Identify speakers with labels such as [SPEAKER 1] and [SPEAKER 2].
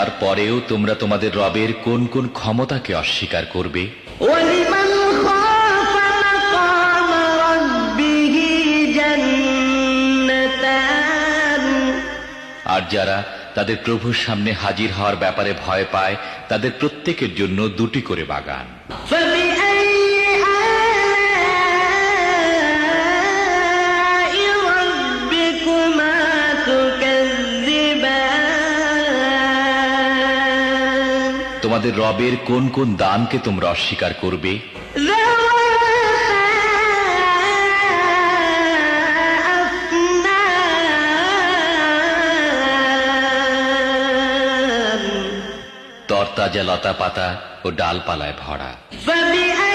[SPEAKER 1] তারপরেও তোমরা তোমাদের রবের কোন কোন ক্ষমতাকে অস্বীকার করবে?
[SPEAKER 2] وَلِمَنْ خَافَ مَقَامَ رَبِّهِ جَنَّتَانِ
[SPEAKER 1] আর যারা তাদের প্রভুর সামনে হাজির হওয়ার ব্যাপারে ভয় পায় তাদের প্রত্যেকের জন্য দুটি করে বাগান।
[SPEAKER 2] فَبِأَيِّ آلَاءِ رَبِّكُمَا تُكَذِّبَانِ
[SPEAKER 1] তোমাদের রবের কোন কোন দানকে তোমরা অস্বীকার করবে? তরতাজা লতা পাতা ও ডালপালায় ভরা।
[SPEAKER 2] فَبِأَيِّ